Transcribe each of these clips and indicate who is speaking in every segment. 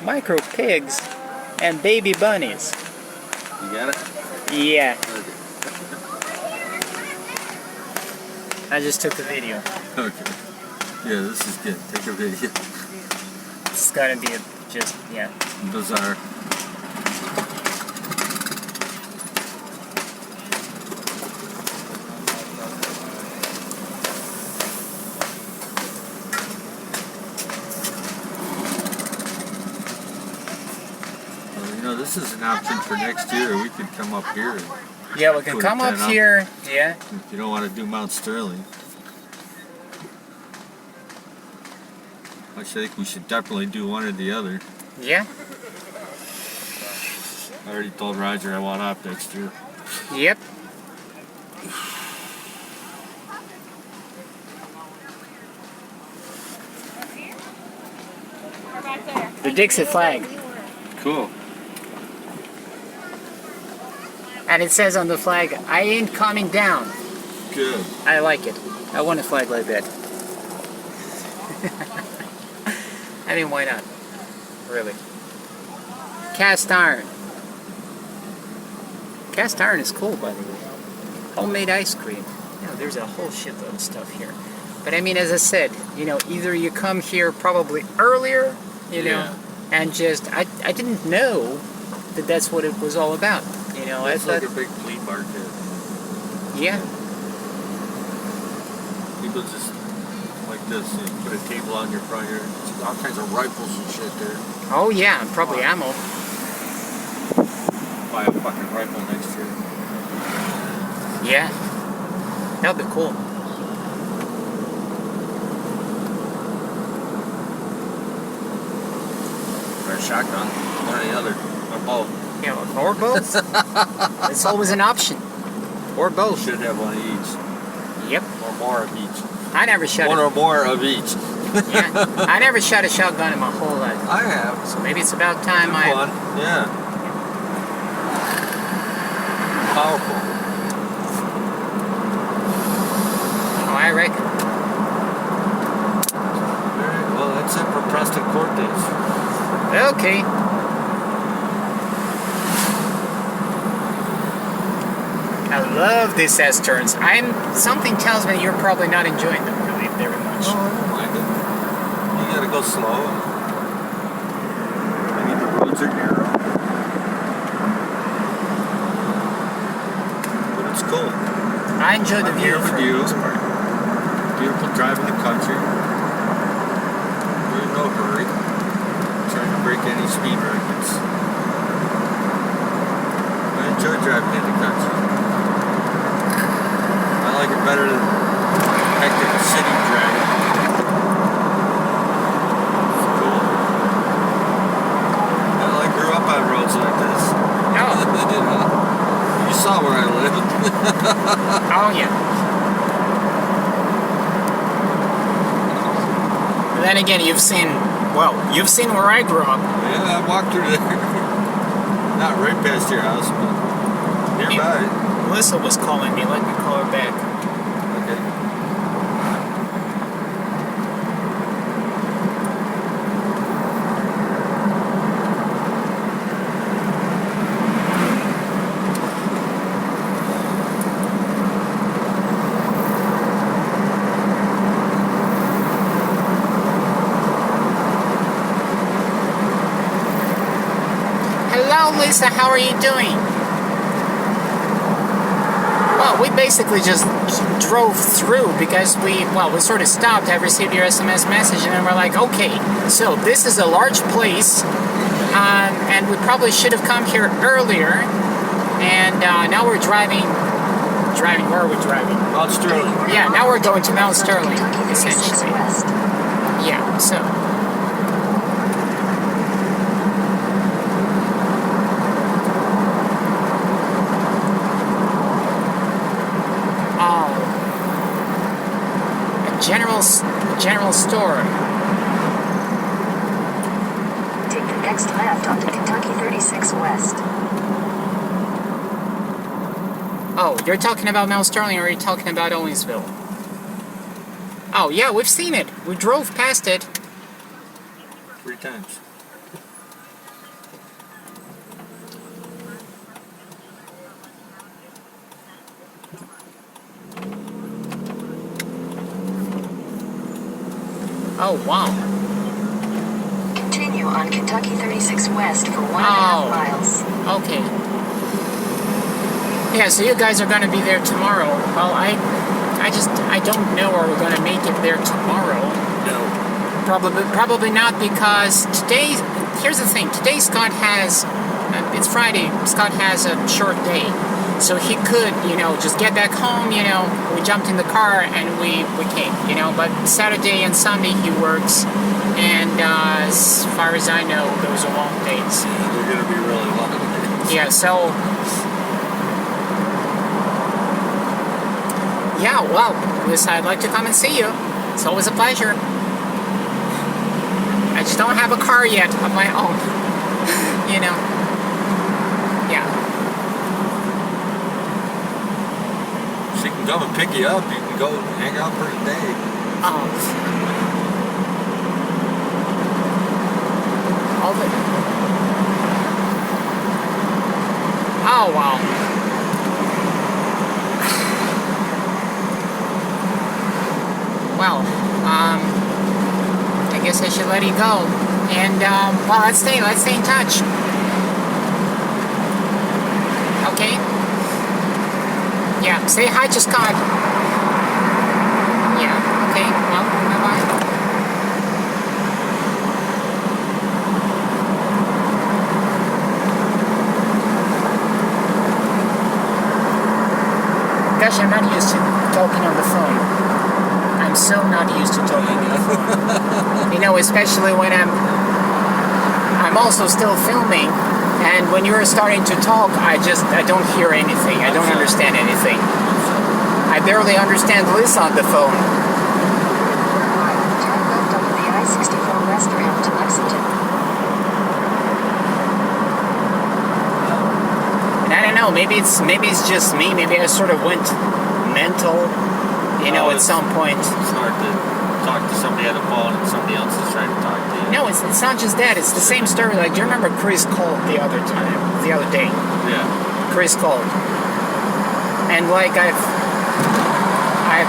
Speaker 1: micro pigs, and baby bunnies.
Speaker 2: You got it?
Speaker 1: Yeah.
Speaker 2: Okay.
Speaker 1: I just took the video.
Speaker 2: Okay. Yeah, this is good. Take a video.
Speaker 1: It's gotta be just, yeah.
Speaker 2: Bizarre. This is an option for next year. We could come up here.
Speaker 1: Yeah, we can come up here. Yeah.
Speaker 2: If you don't want to do Mount Sterling. I think we should definitely do one or the other.
Speaker 1: Yeah.
Speaker 2: I already told Roger I want up next year.
Speaker 1: Yep. The Dixie flag.
Speaker 2: Cool.
Speaker 1: And it says on the flag, I ain't coming down.
Speaker 2: Good.
Speaker 1: I like it. I want a flag like that. I mean, why not? Really. Cast iron. Cast iron is cool, by the way. Homemade ice cream. You know, there's a whole shitload of stuff here. But I mean, as I said, you know, either you come here probably earlier, you know, and just, I didn't know that that's what it was all about. You know,
Speaker 2: it's like a big flea market.
Speaker 1: Yeah.
Speaker 2: People just like this, you put a table on your front yard. All kinds of rifles and shit there.
Speaker 1: Oh yeah, and probably ammo.
Speaker 2: Buy a fucking rifle next year.
Speaker 1: Yeah. That'd be cool.
Speaker 2: Or a shotgun. One or the other. Or both.
Speaker 1: Yeah, or both. It's always an option. Or both.
Speaker 2: Should have one of each.
Speaker 1: Yep.
Speaker 2: Or more of each.
Speaker 1: I never shot
Speaker 2: one or more of each.
Speaker 1: Yeah. I never shot a shotgun in my whole life.
Speaker 2: I have.
Speaker 1: So maybe it's about time
Speaker 2: one. Yeah. Powerful.
Speaker 1: Oh, I reckon.
Speaker 2: Alright, well that's it for Preston Court days.
Speaker 1: Okay. I love these S-turns. Something tells me you're probably not enjoying them really very much.
Speaker 2: Oh, I don't mind it. You gotta go slow. I mean, the roads are narrow. But it's cool.
Speaker 1: I enjoy the view for the most part.
Speaker 2: Beautiful drive in the country. We're in no hurry. Trying to break any speed records. I enjoy driving in the country. I like it better than hectic city driving. It's cool. Well, I grew up on roads like this.
Speaker 1: Oh.
Speaker 2: You saw where I lived.
Speaker 1: Oh, yeah. But then again, you've seen where I grew up.
Speaker 2: Yeah, I walked through there. Not right past your house, but nearby.
Speaker 1: Melissa was calling me. Let me call her back.
Speaker 2: Okay.
Speaker 1: Hello, Lisa. How are you doing? Well, we basically just drove through because we sort of stopped. I received your SMS message, and then we're like, okay, so this is a large place, and we probably should have come here earlier. And now we're driving. Where are we driving?
Speaker 2: Mount Sterling.
Speaker 1: Yeah, now we're going to Mount Sterling, essentially. Yeah, so. General store.
Speaker 3: Take the next left onto Kentucky 36 West.
Speaker 1: Oh, you're talking about Mount Sterling, or are you talking about Owingsville? Oh, yeah, we've seen it. We drove past it.
Speaker 2: 3 times.
Speaker 1: Oh, wow.
Speaker 3: Continue on Kentucky 36 West for 1.5 miles.
Speaker 1: Okay. Yeah, so you guys are going to be there tomorrow. Well, I don't know are we going to make it there tomorrow.
Speaker 2: No.
Speaker 1: Probably not, because today, here's the thing, today Scott has, it's Friday, Scott has a short day. So he could, just get back home, we jumped in the car and we came, but Saturday and Sunday he works, and as far as I know, those are long days.
Speaker 2: They're going to be really long days.
Speaker 1: Yeah, so, yeah, well, I'd like to come and see you. It's always a pleasure. I just don't have a car yet of my own, Yeah.
Speaker 2: She can come and pick you up. You can go hang out for a day.
Speaker 1: Oh. Oh, wow. Well, I guess I should let you go. And, well, let's stay in touch. Okay? Yeah, say hi to Scott. Yeah, okay, well, bye-bye. Gosh, I'm not used to talking on the phone. I'm so not used to talking on the phone. Especially when I'm also still filming, and when you're starting to talk, I don't hear anything. I don't understand anything. I barely understand Liz on the phone.
Speaker 3: Turn left onto the I-64 West ramp to Lexington.
Speaker 1: And I don't know, maybe it's just me. Maybe I sort of went mental, at some point.
Speaker 2: It's hard to talk to somebody on the phone and somebody else is trying to talk to you.
Speaker 1: No, it's not just that. It's the same story. Like, do you remember Chris called the other day?
Speaker 2: Yeah.
Speaker 1: Chris called. And, like, I've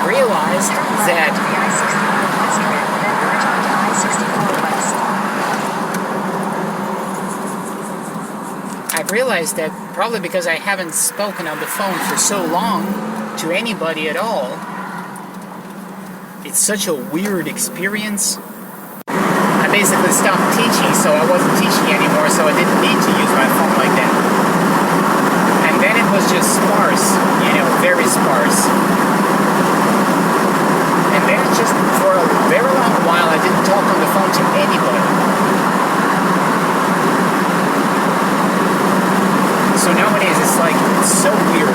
Speaker 1: realized that...
Speaker 3: The I-64 West ramp, then merge onto I-64 West.
Speaker 1: I've realized that probably because I haven't spoken on the phone for so long to anybody at all, it's such a weird experience. I basically stopped teaching, so I wasn't teaching anymore, so I didn't need to use my phone like that. And then it was just sparse, very sparse. And then just for a very long while, I didn't talk on the phone to anybody. So nowadays, it's so weird.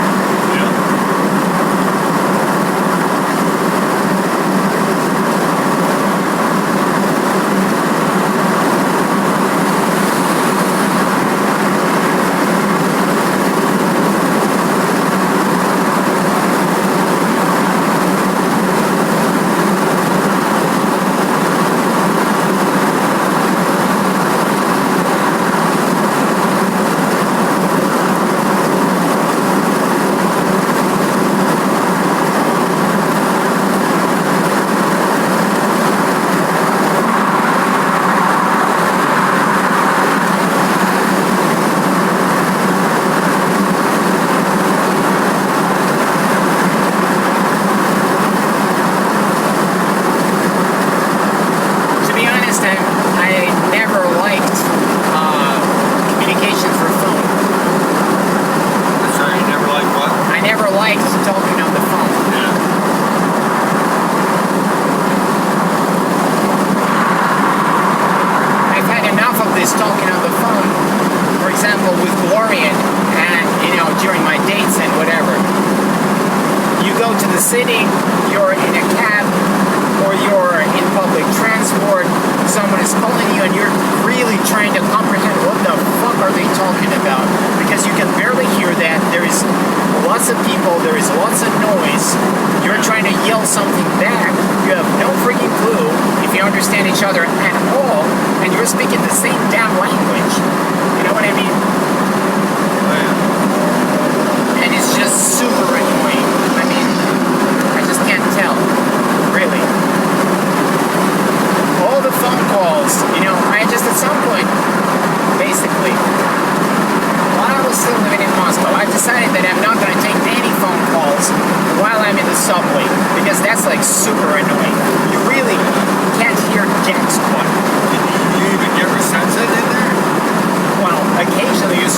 Speaker 1: City, you're in a cab, or you're in public transport, someone is calling you and you're really trying to comprehend what the fuck are they talking about, because you can barely hear that. There is lots of people, there is lots of noise, you're trying to yell something back, you have no freaking clue if you understand each other at all, and you're speaking the same damn language. You know what I mean? And it's just super annoying. I mean, I just can't tell, really.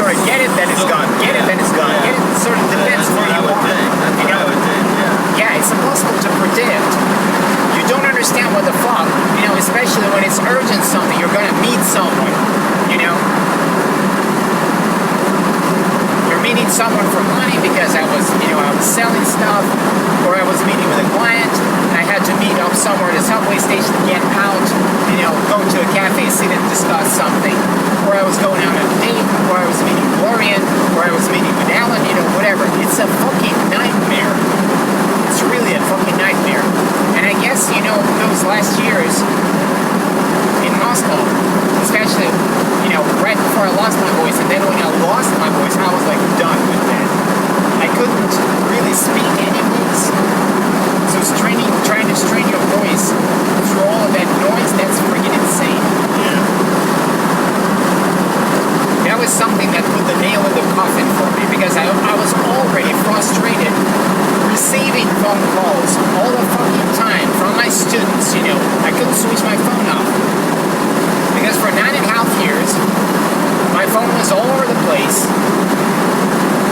Speaker 1: sort of get it, then it's gone. Get it, then it's gone. Get it, sort of depends
Speaker 2: That's
Speaker 1: where
Speaker 2: what I
Speaker 1: you
Speaker 2: would
Speaker 1: are.
Speaker 2: think. That's
Speaker 1: You
Speaker 2: what I
Speaker 1: know?
Speaker 2: would think, yeah.
Speaker 1: Yeah, it's impossible to predict. You don't understand what the fuck, you know, especially when it's urgent something. You're gonna meet someone, you know? You're meeting someone for money because I was selling stuff, or I was meeting with a client, and I had to meet up somewhere at a subway station to get out, you know, go to a cafe, sit and discuss something, or I was going out on a date, or I was meeting Florian, or I was meeting with Alan, you know, whatever. It's a fucking nightmare. It's really a fucking nightmare. And I guess, you know, those last years in Moscow, especially, you know, right before I lost my voice, and then when I lost my voice, I was like done with that. I couldn't really speak anyways. So trying to strain your voice through all of that noise, that's freaking insane.
Speaker 2: Yeah.
Speaker 1: That was something that put the nail in the coffin for me, because I was already frustrated receiving phone calls all the fucking time from my students, you know. I couldn't switch my phone off. Because for 9.5 years, my phone was all over the place,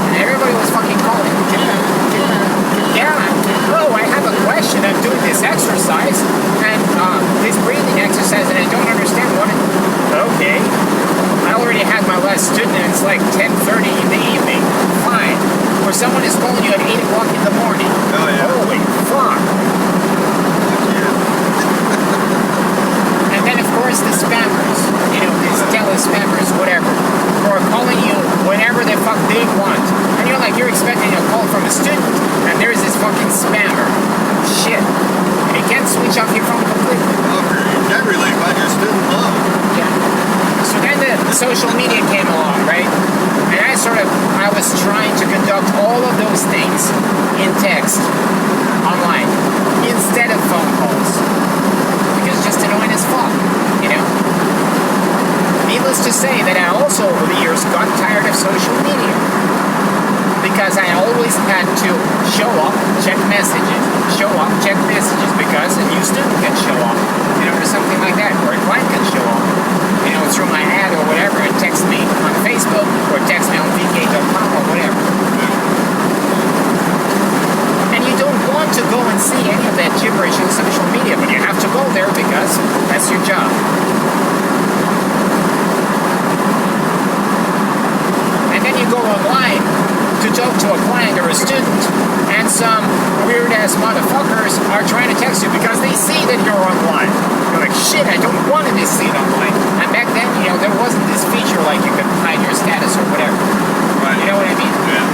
Speaker 1: and everybody was fucking calling. Yeah. Oh, I have a question. I'm doing this exercise, and this breathing exercise, and I don't understand what it... Okay. I already had my last student, and it's like 10:30 in the evening. Fine. Or someone is calling you at 8 o'clock in the morning.
Speaker 2: Oh, yeah.
Speaker 1: Holy fuck.
Speaker 2: Yeah.
Speaker 1: And then, of course, the spammers. You know, these tele-spammers, whatever. Who are calling you whenever the fuck they want. And you're expecting a call from a student, and there's this fucking spammer. Shit. And you can't switch off your phone completely.
Speaker 2: Okay, you can't really find your student loan.
Speaker 1: Yeah. So then the social media came along, right? And I was trying to conduct all of those things in text, online, instead of phone calls. Because it's just annoying as fuck, you know? Needless to say that I also, over the years, got tired of social media. Because I always had to show up, check messages, because a new student can show up, you know, or something like that, or a client can show up, you know, through my ad or whatever, and text me on Facebook, or text me on vk.com or whatever. And you don't want to go and see any of that gibberish on social media, but you have to go there because that's your job. And then you go online to talk to a client or a student, and some weird-ass motherfuckers are trying to text you because they see that you're online. You're like, shit, I don't want to be seen online. And back then, you know, there wasn't this feature like you could hide your status or whatever.
Speaker 2: Right.
Speaker 1: You know what I mean?
Speaker 2: Yeah.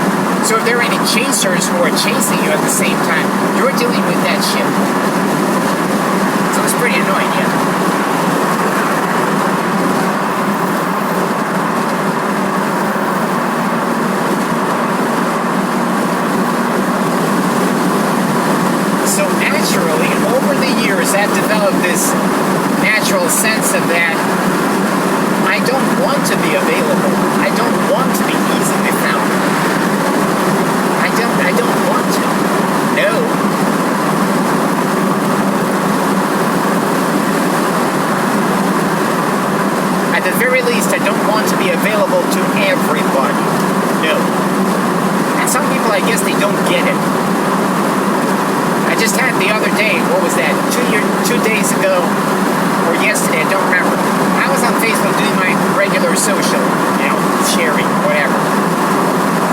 Speaker 1: So if there are any chasers who are chasing you at the same time, you're dealing with that shit. So it's pretty annoying, yeah. So naturally, over the years, I've developed this natural sense of that I don't want to be available. I don't want to be easily found. I don't want to. No. At the very least, I don't want to be available to everybody. No. And some people, I guess, they don't get it. I just had the other day, what was that, 2 days ago, or yesterday, I don't remember. I was on Facebook doing my regular social, you know, sharing, whatever.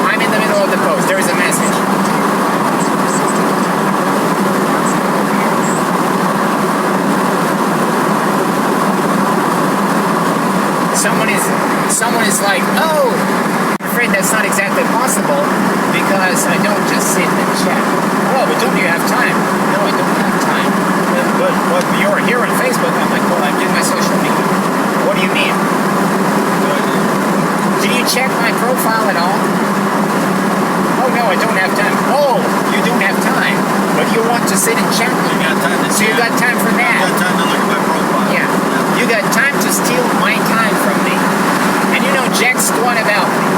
Speaker 1: I'm in the middle of the post, there is a message. Someone is like, oh, I'm afraid that's not exactly possible because I don't just sit and chat. Oh, but don't you have time? No, I don't have time. But you're here on Facebook. I'm like, well, I'm doing my social media. What do you mean? Did you check my profile at all? Oh, no, I don't have time. Oh, you don't have time, but you want to sit and chat with me. So you got time for that.
Speaker 2: You got time to look at my profile.
Speaker 1: Yeah. You got time to steal my time from me. And you know jack squat about me.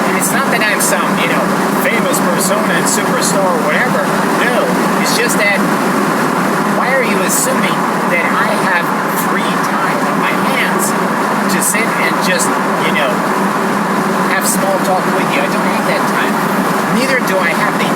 Speaker 1: And it's not that I'm some, you know, famous persona and superstar or whatever. No. It's just that, why are you assuming that I have free time on my hands to sit and just, you know, talk with you. I don't have that time. Neither do I have the